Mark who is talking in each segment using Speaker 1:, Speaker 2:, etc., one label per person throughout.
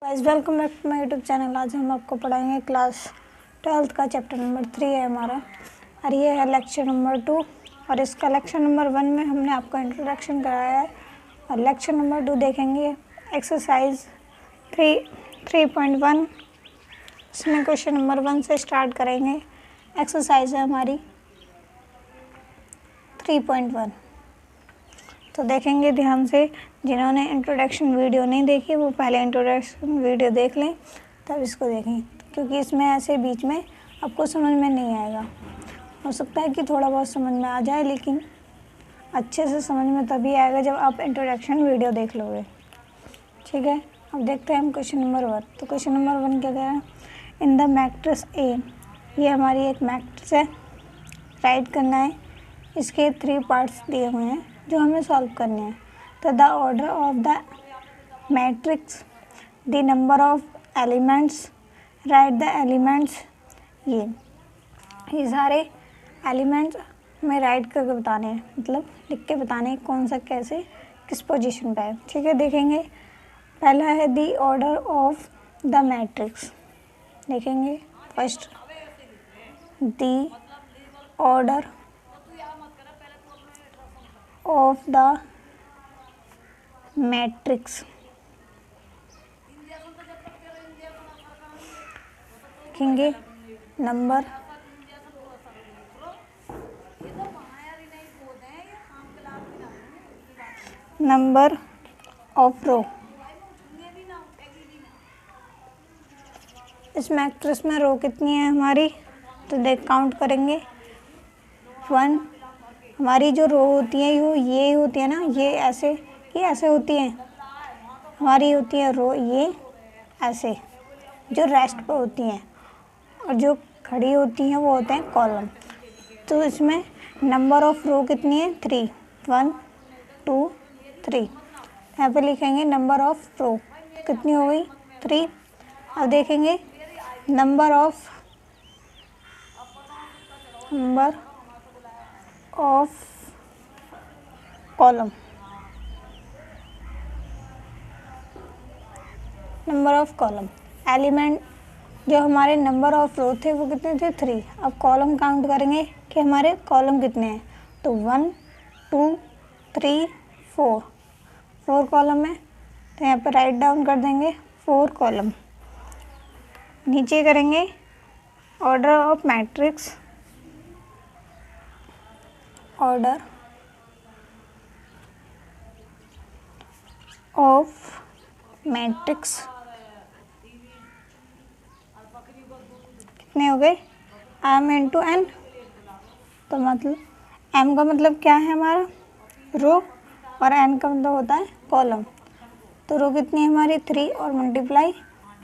Speaker 1: Guys welcome back to my YouTube channel. आज हम आपको पढ़ाएंगे क्लास 12th का चैप्टर नंबर 3 है हमारा, और ये है लेक्चर नंबर 2। और इसका लेक्चर नंबर 1 में हमने आपको इंट्रोडक्शन कराया है, और लेक्चर नंबर 2 देखेंगे एक्सरसाइज 3.1। इसमें क्वेश्चन नंबर 1 से स्टार्ट करेंगे। एक्सरसाइज है हमारी 3.1, तो देखेंगे ध्यान से। जिन्होंने इंट्रोडक्शन वीडियो नहीं देखी वो पहले इंट्रोडक्शन वीडियो देख लें, तब इसको देखें, क्योंकि इसमें ऐसे बीच में आपको समझ में नहीं आएगा। हो सकता है कि थोड़ा बहुत समझ में आ जाए, लेकिन अच्छे से समझ में तभी आएगा जब आप इंट्रोडक्शन वीडियो देख लोगे। ठीक है, अब देखते हैं हम क्वेश्चन नंबर 1। तो क्वेश्चन नंबर 1 क्या कह रहा है? इन द मैट्रिक्स ए, ये हमारी एक मैट्रिक्स है, राइट करना है। इसके 3 पार्ट्स दिए हुए हैं जो हमें सॉल्व करने हैं। तो the order of the matrix, the number of elements, right the elements. ये सारे एलिमेंट्स हमें राइट करके बताने हैं, मतलब लिख के बताने हैं कौन सा कैसे किस पोजीशन पे है। ठीक है, देखेंगे। पहला है the order of the matrix. देखेंगे first, the order of the matrix। लिखेंगे नंबर ऑफ रो। इस मैट्रिक्स में रो कितनी है हमारी? तो देख काउंट करेंगे। 1। हमारी जो रो होती है ये होती है ना, ये ऐसे होती हैं हमारी, होती है रो ये ऐसे, जो रेस्ट पे होती हैं, और जो खड़ी होती हैं वो होते हैं कॉलम। तो इसमें नंबर ऑफ रो कितनी है? 3। 1 2 3। यहाँ पे लिखेंगे नंबर ऑफ रो कितनी हो गई? 3। अब देखेंगे number of column. Number of column element, जो हमारे नंबर ऑफ रो थे वो कितने थे? 3। अब कॉलम काउंट करेंगे कि हमारे कॉलम कितने हैं। तो 1 2 3 4 कॉलम है। तो यहाँ पर राइट डाउन कर देंगे 4 कॉलम। नीचे करेंगे order of matrix, order of matrix कितने हो गए? m into n। तो मतलब m का मतलब क्या है हमारा? रो, और n का मतलब होता है कॉलम। तो रो कितनी है हमारी? 3 और मल्टीप्लाई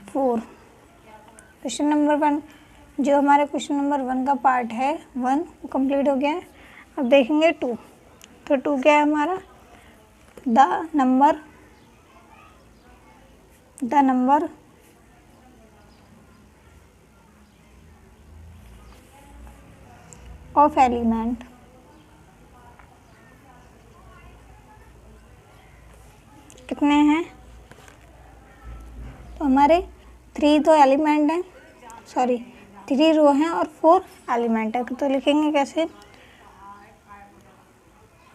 Speaker 1: 4। क्वेश्चन नंबर 1, जो हमारे क्वेश्चन नंबर 1 का पार्ट है 1 वो कंप्लीट हो गया है। अब देखेंगे 2। तो 2 क्या है हमारा? The number of element. कितने हैं? तो हमारे 3 तो एलिमेंट हैं, 3 रो हैं और 4 एलिमेंट है। तो लिखेंगे कैसे?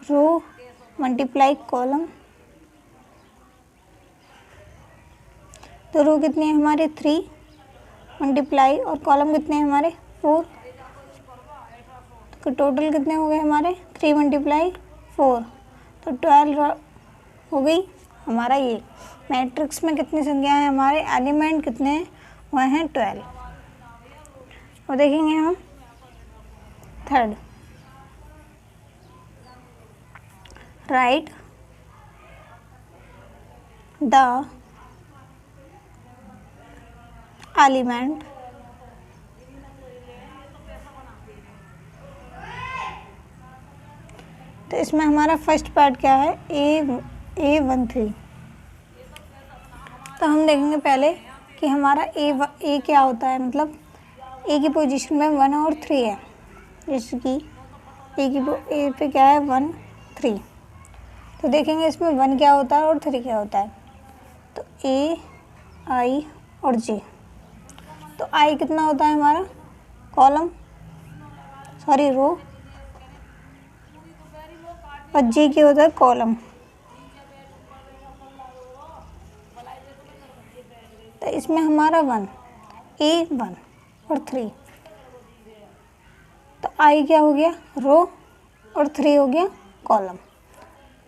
Speaker 1: Row multiply column. तो रो कितनी है हमारे? 3 मल्टीप्लाई, और कॉलम कितने हैं हमारे? 4। तो टोटल कितने हो गए हमारे? 3 मल्टीप्लाई 4, तो 12 हो गई हमारा। ये मैट्रिक्स में कितनी संख्या है हमारे? एलिमेंट कितने हैं? वह हैं 12। और देखेंगे हम थर्ड, राइट द एलिमेंट तो इसमें हमारा फर्स्ट पार्ट क्या है? A13। तो हम देखेंगे पहले कि हमारा ए क्या होता है, मतलब ए की पोजीशन में 1 और 3 है। जैसे कि ए पे क्या है? 1 3। तो देखेंगे इसमें 1 क्या होता है और 3 क्या होता है। तो ए आई और जे। तो आई कितना होता है हमारा कॉलम, सॉरी रो, और जे क्या होता है कॉलम। तो इसमें हमारा 1 ए 1 और 3, तो आई क्या हो गया रो और 3 हो गया कॉलम।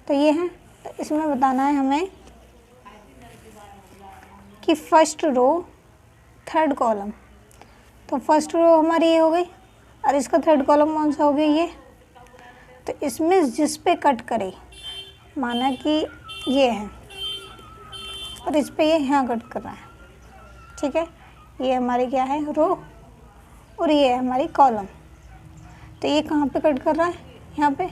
Speaker 1: तो ये है, तो इसमें बताना है हमें कि फर्स्ट रो थर्ड कॉलम। तो फर्स्ट रो हमारी ये हो गई और इसका थर्ड कॉलम कौन सा हो गया ये। तो इसमें जिस पे कट करे, माना कि ये है और इस पे ये यहाँ कट कर रहा है, ठीक है, ये हमारी क्या है रो और ये है हमारी कॉलम। तो ये कहाँ पे कट कर रहा है यहाँ पे,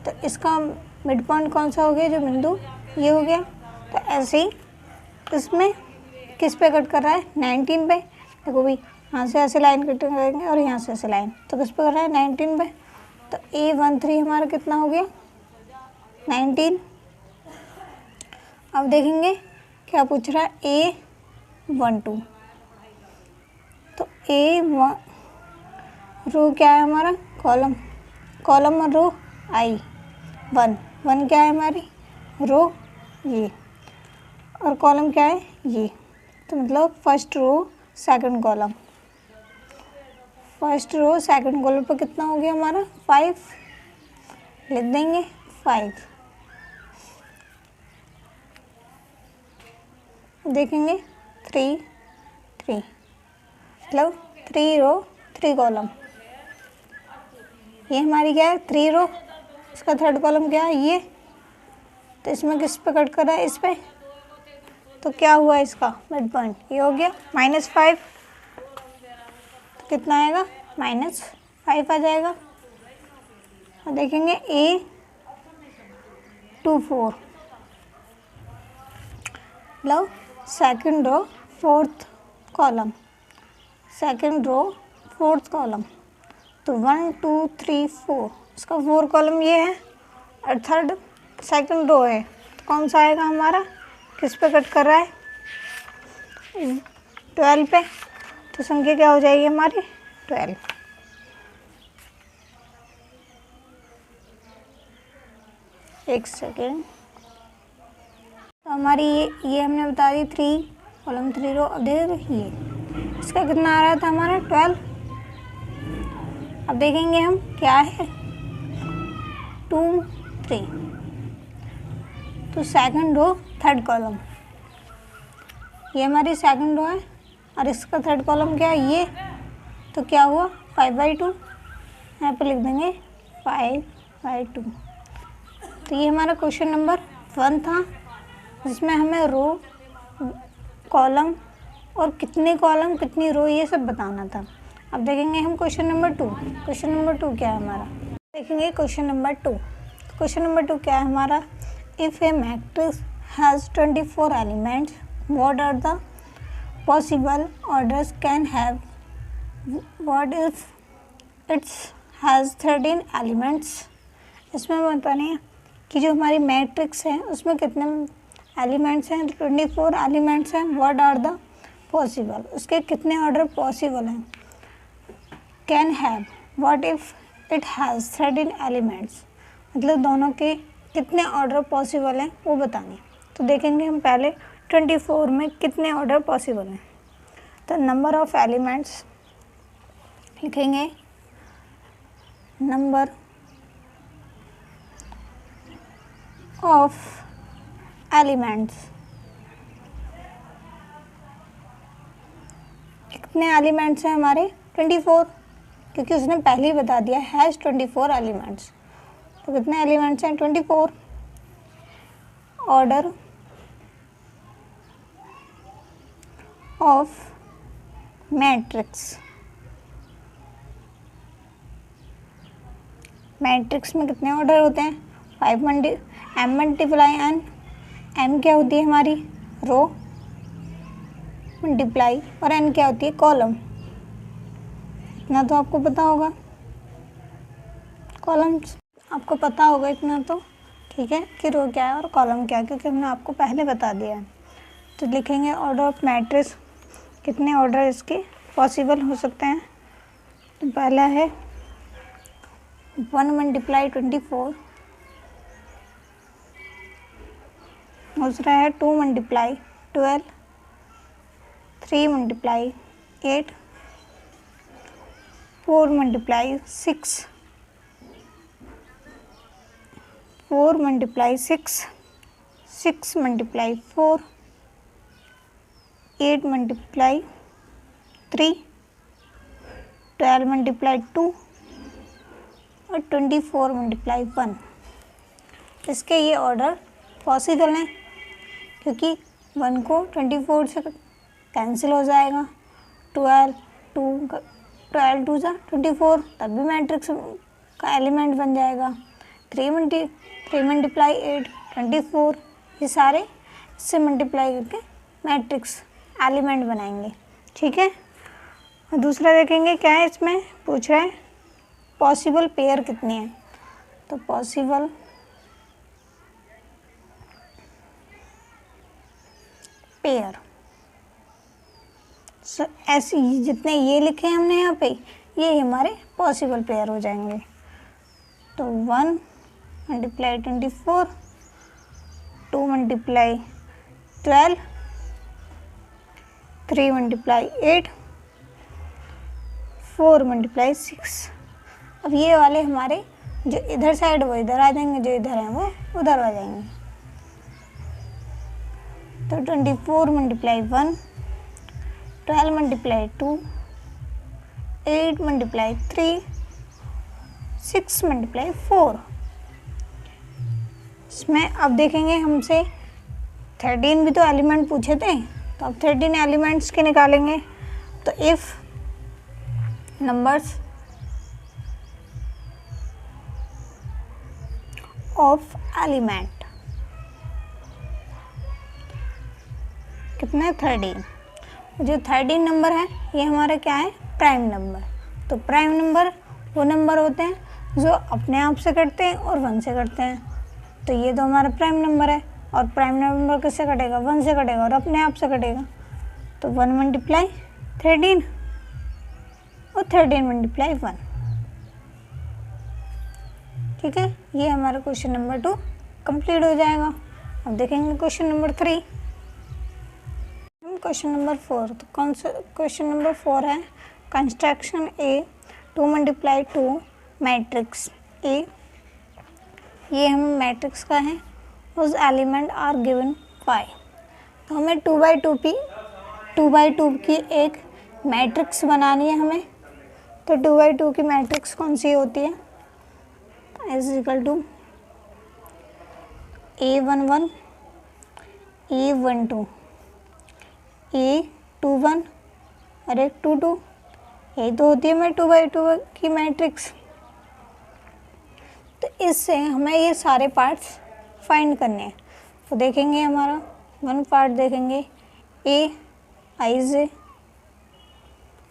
Speaker 1: तो इसका मिड पॉइंट कौन सा हो गया जो बिंदु ये हो गया। तो ऐसे ही इसमें किस पे कट कर रहा है 19 पे। देखो भाई यहाँ से ऐसे लाइन कट करेंगे और यहाँ से ऐसे लाइन, तो किस पे कर रहा है 19 पे। तो A13 हमारा कितना हो गया 19। अब देखेंगे क्या पूछ रहा है A12। तो A1 रो क्या है हमारा कॉलम, कॉलम और रो आई 1 क्या है हमारी रो ये, और कॉलम क्या है ये। तो मतलब first row second column, first row second column पर कितना हो गया हमारा 5, लिख देंगे 5। देखेंगे 3 मतलब 3 रो 3 कॉलम, ये हमारी क्या है 3 रो, इसका थर्ड कॉलम क्या है ये। तो इसमें किस पे कट कर रहा है इस पे, तो क्या हुआ इसका मिड पॉइंट ये हो गया -5। तो कितना आएगा -5 आ जाएगा। और देखेंगे A24 मतलब second row fourth column, second row fourth column. तो 1 2 3 4 इसका 4 कॉलम ये है और थर्ड सेकंड रो है, तो कौन सा आएगा हमारा, किस पे कट कर रहा है 12 पे। तो संख्या क्या हो जाएगी हमारी 12। एक सेकेंड, तो हमारी ये हमने बता दी 3 कॉलम 3 रो। अब देखो ये इसका कितना आ रहा था हमारा 12। अब देखेंगे हम क्या है 2 3, तो सेकंड रो थर्ड कॉलम, ये हमारी सेकंड रो है और इसका थर्ड कॉलम क्या है ये। तो क्या हुआ 5/2, यहाँ पे लिख देंगे 5/2। तो ये हमारा क्वेश्चन नंबर 1 था, जिसमें हमें रो कॉलम और कितने कॉलम कितनी रो ये सब बताना था। अब देखेंगे हम क्वेश्चन नंबर 2। क्वेश्चन नंबर 2 क्या है हमारा, देखेंगे क्वेश्चन नंबर 2। क्वेश्चन नंबर 2 क्या है हमारा, if a matrix has 24 elements what are the possible orders can have, what if it's has 13 elements. इसमें बताने हैं कि जो हमारी मैट्रिक्स है उसमें कितने एलिमेंट्स हैं, 24 एलिमेंट्स हैं। व्हाट आर द पॉसिबल, उसके कितने ऑर्डर पॉसिबल हैं। Can have, what if it has 13 elements, मतलब दोनों के कितने ऑर्डर पॉसिबल हैं वो बताने। तो देखेंगे हम पहले 24 में कितने ऑर्डर पॉसिबल हैं। तो नंबर ऑफ एलिमेंट्स लिखेंगे, नंबर ऑफ एलिमेंट्स, कितने एलिमेंट्स हैं हमारे 24, क्योंकि उसने पहले ही बता दिया हैज़ 24 एलिमेंट्स। तो कितने एलिमेंट्स हैं 24। ऑर्डर ऑफ मैट्रिक्स, मैट्रिक्स में कितने ऑर्डर होते हैं 5 m मल्टीप्लाई n, m क्या होती है हमारी रो मल्टीप्लाई, और n क्या होती है कॉलम। इतना तो आपको पता होगा, कॉलम्स आपको पता होगा इतना तो, ठीक है, कि रो क्या है और कॉलम क्या है, क्योंकि हमने आपको पहले बता दिया है। तो लिखेंगे ऑर्डर ऑफ मैट्रिक्स, कितने ऑर्डर इसके पॉसिबल हो सकते हैं। तो पहला है 1 × 24, दूसरा है 2 × 12, 3 × 8, 4 × 6, 4 × 6, 6 × 4, 8 × 3, 12 × 2 और 24 × 1। इसके ये ऑर्डर पॉसिबल हैं क्योंकि 1 को 24 से कैंसिल हो जाएगा, 12 2 जा 24, तब भी मैट्रिक्स का एलिमेंट बन जाएगा। 3 × 8 24, ये सारे इससे मल्टीप्लाई करके मैट्रिक्स एलिमेंट बनाएंगे। ठीक है। और दूसरा देखेंगे क्या है, इसमें पूछ रहा है पॉसिबल पेयर कितनी है। तो पॉसिबल पेयर ऐसे जितने ये लिखे हैं हमने यहाँ पे, ये हमारे पॉसिबल पेयर हो जाएंगे। तो 1 × 24, 2 × 12, 3 × 8, 4 × 6। अब ये वाले हमारे जो इधर साइड वो इधर आ जाएंगे, जो इधर हैं वो उधर आ जाएंगे। तो 24 × 1, 12 × 2, 8 × 3, 6 × 4। इसमें अब देखेंगे हमसे 13 भी तो एलिमेंट पूछे थे, तो अब 13 एलिमेंट्स के निकालेंगे। तो इफ़ नंबर्स ऑफ एलिमेंट कितने 13, जो 13 नंबर है ये हमारा क्या है, प्राइम नंबर। तो प्राइम नंबर वो नंबर होते हैं जो अपने आप से कटते हैं और 1 से कटते हैं। तो ये तो हमारा प्राइम नंबर है, और प्राइम नंबर किससे कटेगा, 1 से कटेगा और अपने आप से कटेगा। तो 1 × 13 और 13 × 1। ठीक है, ये हमारा क्वेश्चन नंबर 2 कंप्लीट हो जाएगा। अब देखेंगे क्वेश्चन नंबर 3, क्वेश्चन नंबर 4। तो कौन सा क्वेश्चन नंबर 4 है, कंस्ट्रक्शन ए 2 × 2 मैट्रिक्स ए। ये हमें मैट्रिक्स का है, उस एलिमेंट आर गिवन 5। तो हमें 2 × 2 की एक मैट्रिक्स बनानी है हमें। तो 2 × 2 की मैट्रिक्स कौन सी होती है, = A11, A12, A21 और A22। यही तो होती है मैं 2 × 2 की मैट्रिक्स। तो इससे हमें ये सारे पार्ट्स फाइंड करने हैं। तो देखेंगे हमारा 1 पार्ट देखेंगे A IJ,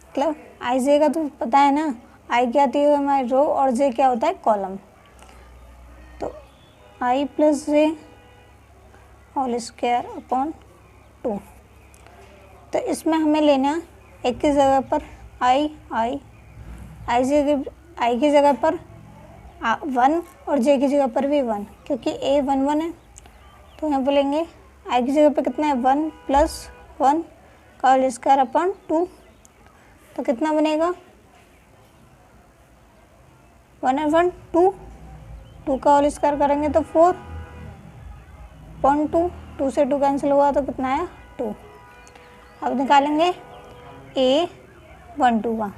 Speaker 1: मतलब IJ का तो पता है ना, I क्या आती है हमारी रो और J क्या होता है कॉलम। तो I + J whole square upon 2। तो इसमें हमें लेना एक की जगह पर I की जगह पर 1 और J की जगह पर भी 1, क्योंकि A 1 है। तो यहाँ बोलेंगे I की जगह पर कितना है 1 + 1 का होल स्क्वायर अपॉन 2। तो कितना बनेगा 1 और 1 2, 2 का होल स्क्वायर करेंगे तो 4/2, 2 से 2 कैंसिल हुआ तो कितना आया 2। अब निकालेंगे A12 का।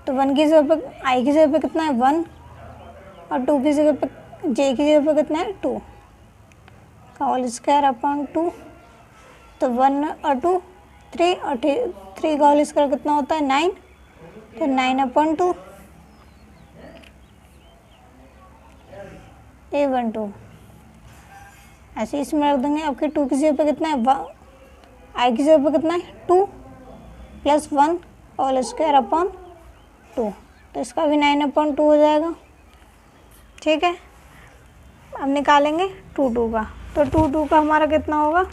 Speaker 1: तो 1 की जगह पर I की जगह पर कितना है 1 और 2 की जगह पर J की जगह पर कितना है 2 का होल स्क्वायर अपॉन 2। तो 1 और 2 3 और 3 का होल स्क्वायर कितना होता है 9। तो 9/2 A12 ऐसे इसमें रख देंगे। आपके 2 की जगह पे कितना है I की जगह पे कितना है 2 + 1 होल स्क्वायर अपॉन 2। तो इसका भी 9/2 हो जाएगा। ठीक है, अब निकालेंगे 2 का। तो 2 का हमारा कितना होगा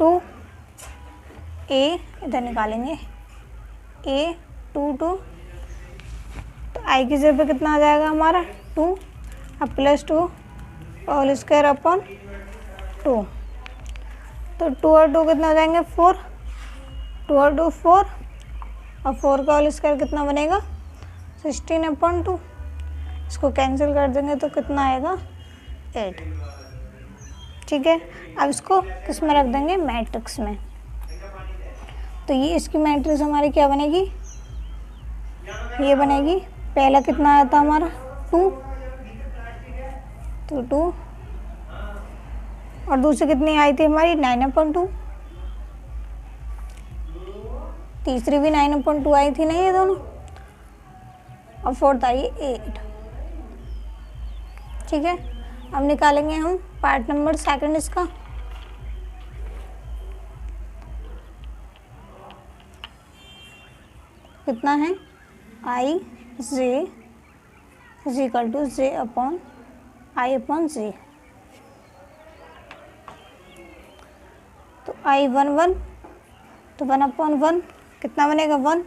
Speaker 1: 2 a इधर निकालेंगे a 2 2, तो आई की जगह पे कितना आ जाएगा हमारा 2, अब प्लस 2 होल स्क्वायर अपॉन 2, तो 2 और 2 कितना हो जाएंगे 4, 2 और 2 4, और 4 का होल स्क्वायर कितना बनेगा 16/2, इसको कैंसिल कर देंगे तो कितना आएगा 8। ठीक है, अब इसको किस में रख देंगे मैट्रिक्स में, तो ये इसकी मैट्रिक्स हमारी क्या बनेगी, ये बनेगी, पहला कितना आया था हमारा 2, तो 2, और दूसरी कितनी आई थी हमारी 9/2, तीसरी भी 9/2 आई थी ना ये दोनों, और फोर्थ आई 8। ठीक है, अब निकालेंगे हम पार्ट नंबर सेकंड इसका। कितना है I J is equal to J upon I upon J, तो आई 1 1, तो 1/1 कितना बनेगा 1,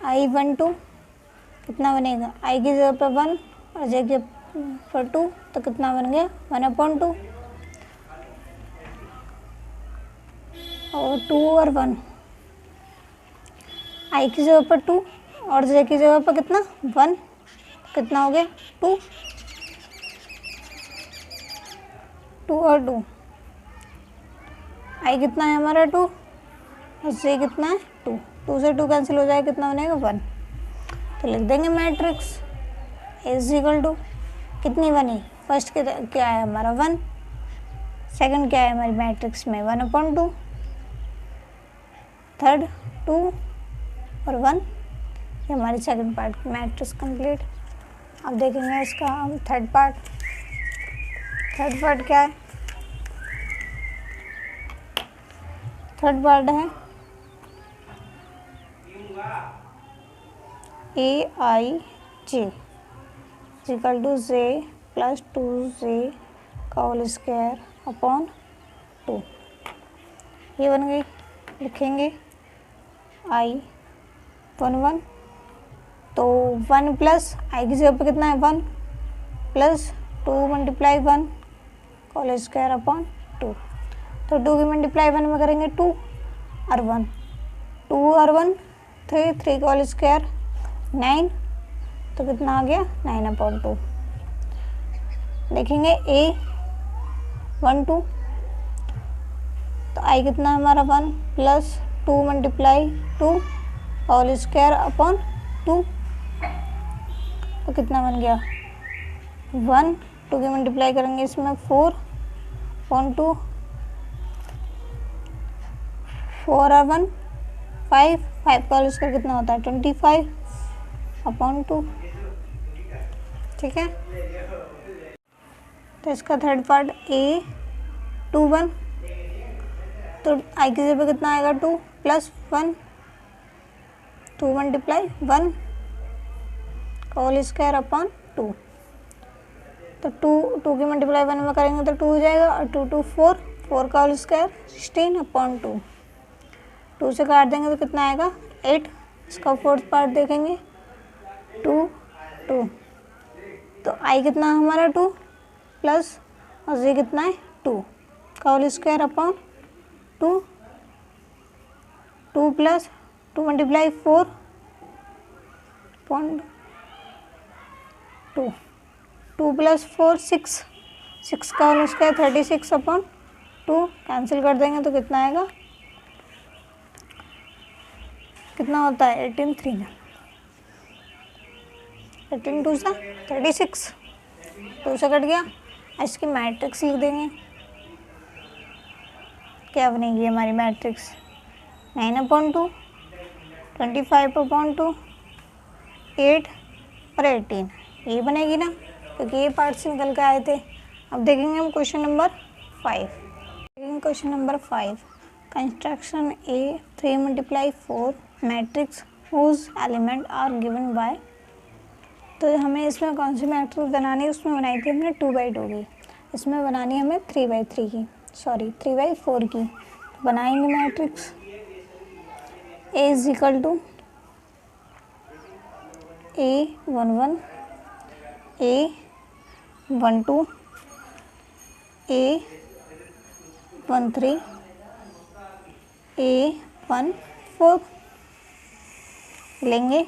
Speaker 1: आई 1 2 कितना बनेगा, आई की जगह पर 1 और जे के पर 2, तो कितना बन गया 1/2, और 2 और 1, आई की जगह पर 2 और जे की जगह पर कितना 1, कितना हो गया 2, 2 और 2, आई कितना है हमारा 2 और जे कितना है 2, 2 से 2 कैंसिल हो जाए, कितना बनेगा 1, तो लिख देंगे मैट्रिक्स इज इक्वल टू, कितनी बनी फर्स्ट क्या है हमारा 1, सेकंड क्या है हमारी मैट्रिक्स में 1/2, थर्ड 2 और 1, ये हमारी सेकंड पार्ट की मैट्रिक्स कंप्लीट। अब देखेंगे इसका हम थर्ड पार्ट क्या है, थर्ड पार्ट है ए आई J equal to J plus 2जे का होल स्क्वायर अपॉन 2, ये बन गई, लिखेंगे आई 1 1, तो 1 प्लस आई की जगह पे कितना है 1 plus 2 multiply 1 whole square upon 2, तो 2 की मल्टीप्लाई 1 में करेंगे 2 और 1, 2 और 1 3, 3 का होल स्क्वायर 9, तो कितना आ गया 9/2। देखेंगे ए 1 2, तो आई कितना हमारा 1 plus 2 multiply 2 whole square upon 2, तो कितना बन गया 1, 2 की मल्टीप्लाई करेंगे इसमें 4 अपॉन 2, 4 और 1 5, 5 का होल स्क्वायर कितना होता है 25/2। ठीक है, तो इसका थर्ड पार्ट ए 2 1, तो आई की जगह कितना आएगा 2 plus 1, 2 multiply 1 whole square upon 2, तो 2 की मल्टीप्लाई 1 में करेंगे तो 2 हो जाएगा, और 2 2 4, 4 का होल स्क्वायर 16/2, 2 से काट देंगे तो कितना आएगा 8। इसका फोर्थ पार्ट देखेंगे 2 2, तो आई कितना हमारा 2 प्लस और जे कितना है 2 का whole square upon 2, 2 plus 2 multiply 4 upon 2, 2 plus 4 6, 6 का होल स्क्वायर 36/2, कैंसिल कर देंगे तो कितना आएगा, कितना होता है 18 3 18 2 सा 36, 2 से कट गया। इसकी मैट्रिक्स लिख देंगे, क्या बनेगी हमारी मैट्रिक्स 9/2, 25/2, 8 और 18, ये बनेगी ना, क्योंकि ये पार्ट्स निकल के आए थे। अब देखेंगे हम क्वेश्चन नंबर 5। देखेंगे question number 5, construction a 3 × 4 matrix whose element are given by, तो हमें इसमें कौन सी मैट्रिक्स बनानी है, उसमें बनाई थी हमने 2/2 की, इसमें बनानी है हमें 3/3 की। 3/4 की। बनाएंगे matrix A is equal to A11 A12 A13 A14 लेंगे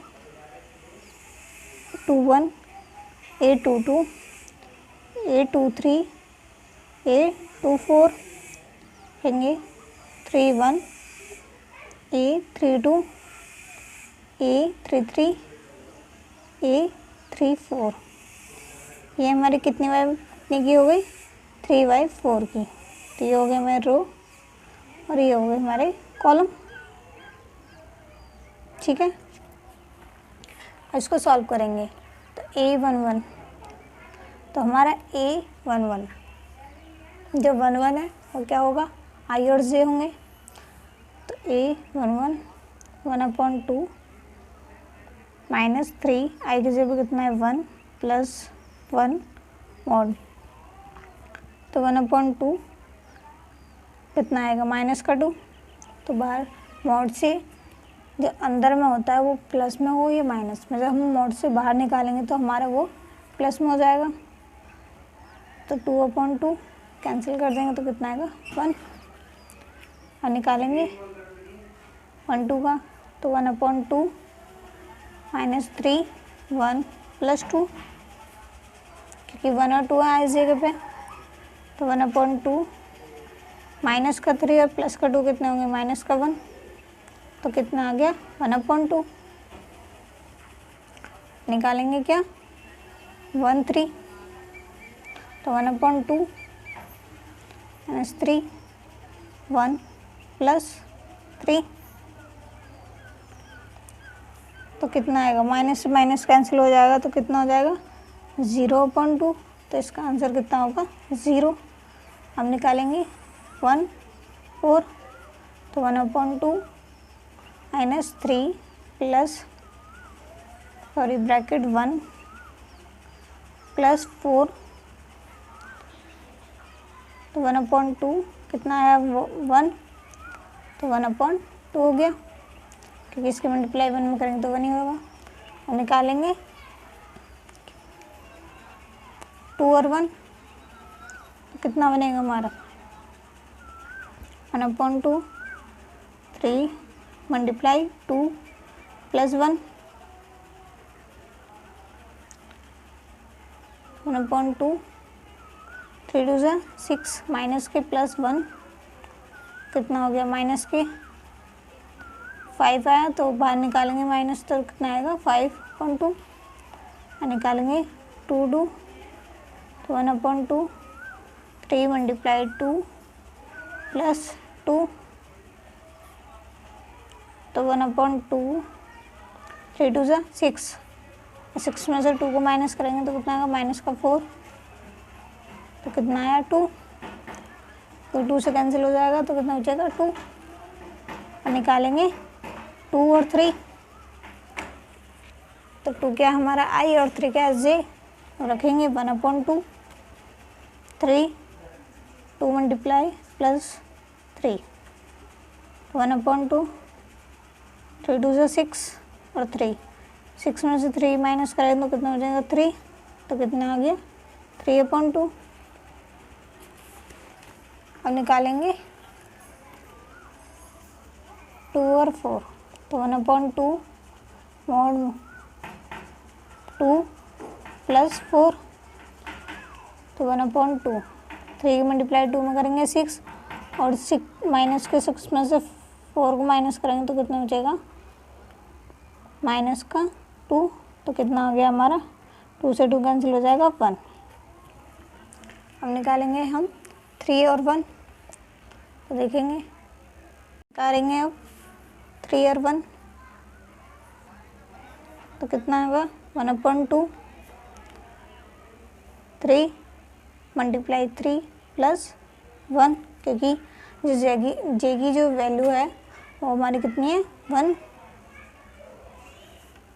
Speaker 1: 21 A22 A23 A24 लेंगे 31 A32 A33 A34। ये हमारी कितनी की हो गई 3/4 की। तो ये हो गए हमारे रो और ये हो गए हमारे कॉलम। ठीक है, इसको सॉल्व करेंगे तो A11, तो हमारा A11 जो 11 है वो क्या होगा, I और J होंगे। तो A11 1/2 -3 I की जगह कितना है 1 + 1 मॉड। तो 1/2 कितना आएगा -2। तो बाहर मॉड से जो अंदर में होता है वो प्लस में हो या माइनस में, जब हम मॉड से बाहर निकालेंगे तो हमारा वो प्लस में हो जाएगा। तो 2/2 कैंसिल कर देंगे तो कितना आएगा 1। और निकालेंगे 1 2 का, तो 1/2 -3 1 + 2, क्योंकि 1 और 2 है इस जगह पे। तो 1/2 -3 और +2 कितने होंगे -1, तो कितना आ गया 1/2। निकालेंगे क्या 1 3, तो 1/2 -3 1 + 3, तो कितना आएगा, माइनस से माइनस कैंसिल हो जाएगा तो कितना हो जाएगा 0/2। तो इसका आंसर कितना होगा 0। हम निकालेंगे 1 4, तो 1/2 -3 प्लस ब्रैकेट 1 + 4, तो 1/2 कितना आया 1, तो 1/2 हो गया, क्योंकि इसके मल्टीप्लाई 1 में करेंगे तो 1 ही होगा। और निकालेंगे 2 और 1, तो कितना बनेगा हमारा 1/2 3 × 2 + 1, 1/2 3 2 ज़ा 6 माइनस के +1 कितना हो गया माइनस के 5 आया, तो बाहर निकालेंगे माइनस तो कितना आएगा 5/2। और निकालेंगे 2 2, तो 1/2 3 × 2 + 2, तो 1/2 3 2 ज़ा 6, 6 में से 2 को माइनस करेंगे तो कितना आएगा -4, तो कितना आया 2, तो 2 से कैंसिल हो जाएगा तो कितना बचेगा 2। और निकालेंगे 2 और 3, तो 2 क्या हमारा I और 3 क्या J, तो रखेंगे 1/2 3 2 × +3, 1/2 3 2 ज़ा 6 और 3, 6 में से 3 माइनस करेंगे तो कितना हो जाएगा 3, तो कितना आ गया 3/2। और निकालेंगे 2 और 4, तो 1/2 मॉड 2 + 4, तो 1/2 3 × 2 में करेंगे 6, और 6 माइनस के 6 में से 4 को माइनस करेंगे तो कितना बचेगा -2, तो कितना हो गया हमारा 2 से 2 कैंसिल हो जाएगा 1। अब निकालेंगे हम 3 और 1, तो देखेंगे निकालेंगे अब 3 और 1, तो कितना होगा 1/2 3 × 3 + 1, क्योंकि जो जे की जो वैल्यू है वो हमारी कितनी है 1।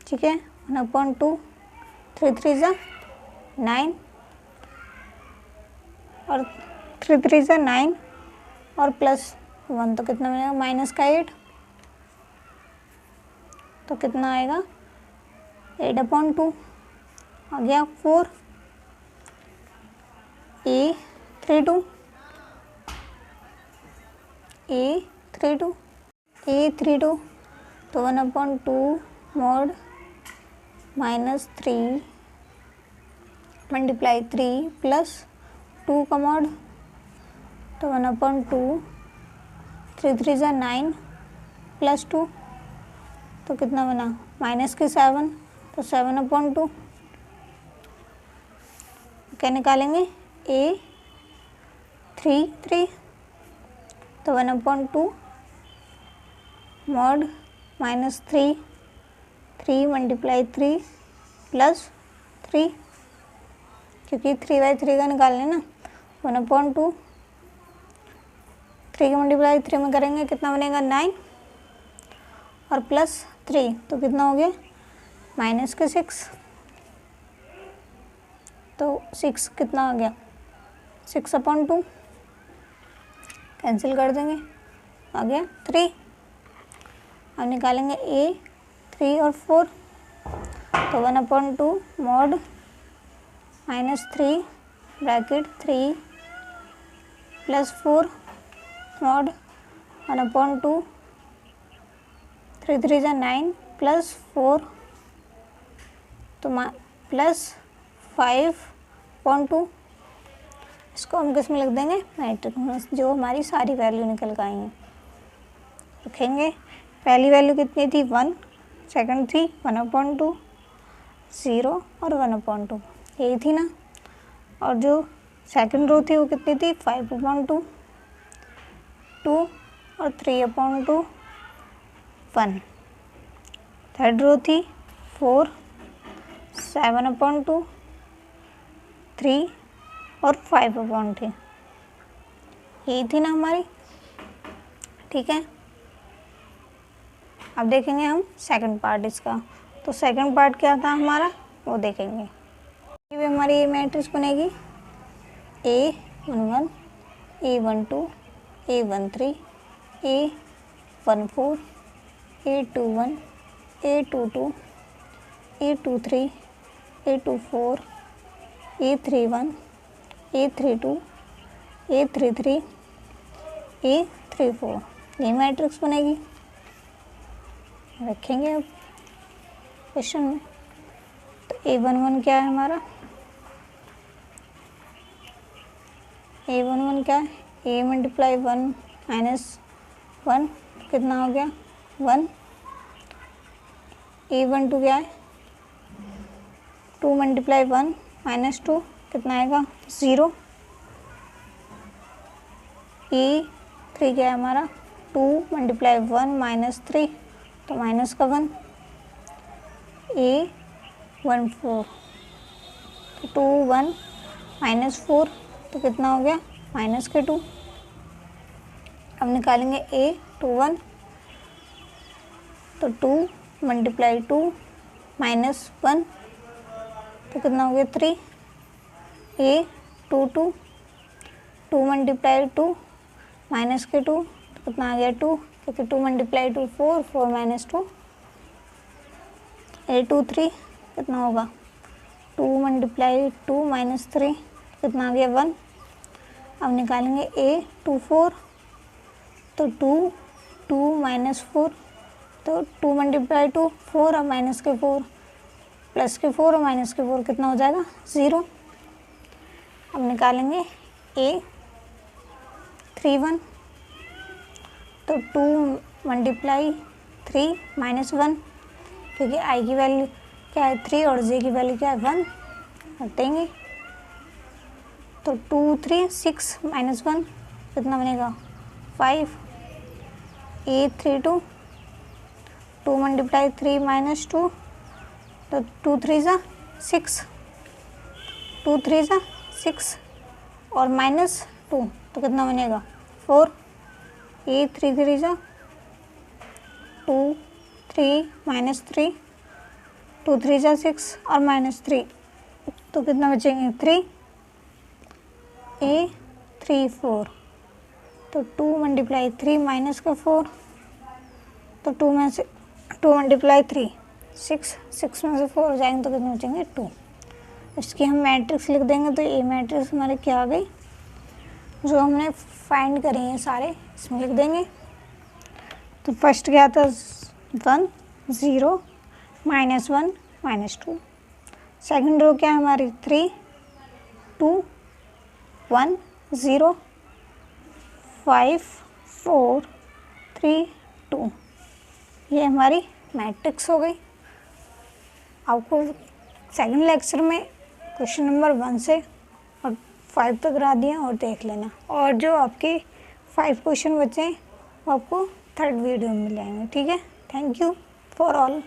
Speaker 1: ठीक है, 1/2 3 3 ज़ा 9, और 3 3 ज़ा 9, और +1 तो कितना बनेगा, -8, तो कितना आएगा 8/2 आ गया। 4 A32 तो 1/2 mod -3 मल्टीप्लाई 3 + 2 का मॉड, तो 1/2, 3 3 = 9 + 2 तो कितना बना -7, तो 7/2। क्या निकालेंगे, A33 तो 1/2 mod -3 3 मल्टीप्लाई 3 + 3, क्योंकि 3/3 का निकालने ना, 1/2 3 का मल्टीप्लाई 3 में करेंगे कितना बनेगा 9 और +3 तो कितना हो गया -6, तो 6 कितना आ गया 6/2, कैंसिल कर देंगे, आ गया 3। अब निकालेंगे A3 और 4, तो 1/2 mod -3 ब्रैकेट 3 + 4 mod 1/2, 3 3 = 9 + 4 तो +5/2। इसको हम किस में लिख देंगे, मैट्रिक्स में, जो हमारी सारी वैल्यू निकल कर आई हैं रखेंगे। पहली वैल्यू कितनी थी 1, सेकंड थी 1/2, 0 और 1/2 यही थी ना। और जो सेकंड रो थी वो कितनी थी 5/2, 2 और 3/2, 1। थर्ड रो थी 4, 7/2, 3 और 5/2 यही थी ना हमारी, ठीक है। अब देखेंगे हम सेकंड पार्ट इसका, तो सेकंड पार्ट क्या था हमारा वो देखेंगे। ये हमारी ये मैट्रिक्स बनेगी A11, A12, A13, A14, A21, A22, A23, A24, A31, A32, A33, A34 ये मैट्रिक्स बनेगी। रखेंगे अब क्वेश्चन में, तो A11 क्या है हमारा, A11 क्या है, A मल्टीप्लाई 1 - 1 कितना हो गया 1। A12 क्या है 2 मल्टीप्लाई 1 - 2 कितना आएगा 0। A3 क्या है हमारा 2 मल्टीप्लाई 1 - 3 तो माइनस का 1। A14 तो 2 1 -4 तो कितना हो गया -2। अब निकालेंगे A21 तो 2 मल्टीप्लाई 2 -1 तो कितना हो गया 3। A22 2 मल्टीप्लाई 2 -2 तो कितना आ गया 2, क्योंकि 2 मल्टीप्लाई 2 4 4 -2। A23 कितना होगा 2 मल्टीप्लाई 2 -3 कितना आ गया 1। अब निकालेंगे A24 तो 2 2 -4 तो 2 मल्टीप्लाई 2 4 और माइनस के 4 प्लस के 4 और माइनस के 4 कितना हो जाएगा 0। अब निकालेंगे A31 तो 2 मल्टीप्लाई 3 -1 क्योंकि आई की वैल्यू क्या है 3 और जे की वैल्यू क्या है 1 रख देंगे। तो 2 3 6 -1 कितना बनेगा 5। A32 2 मल्टीप्लाई 3 -2 तो 2 3 ज़ा 6 2 3 ज़ा 6 और -2 तो कितना बनेगा 4। A33 ज़ा 2 3 -3 2 3 ज़ा 6 और -3 तो कितना बचेंगे 3। A34 तो तो 2 मल्टीप्लाई 3 माइनस का 4, तो 2 में से 2 मल्टीप्लाई 3 6, 6 में से 4 हो जाएंगे तो कितने बचेंगे 2। इसकी हम मैट्रिक्स लिख देंगे तो ये मैट्रिक्स हमारे क्या आ गई, जो हमने फाइंड करे हैं सारे इसमें लिख देंगे। तो फर्स्ट क्या था 1 0 -1 -2, सेकंड रो क्या है हमारी 3 2 1 0 5 4 3 2, ये हमारी मैट्रिक्स हो गई। आपको सेकंड लेक्चर में क्वेश्चन नंबर 1 से और 5 तक करा दिया और देख लेना, और जो आपके 5 क्वेश्चन बचे हैं वो आपको थर्ड वीडियो में मिल जाएंगे। ठीक है, थैंक यू फॉर ऑल।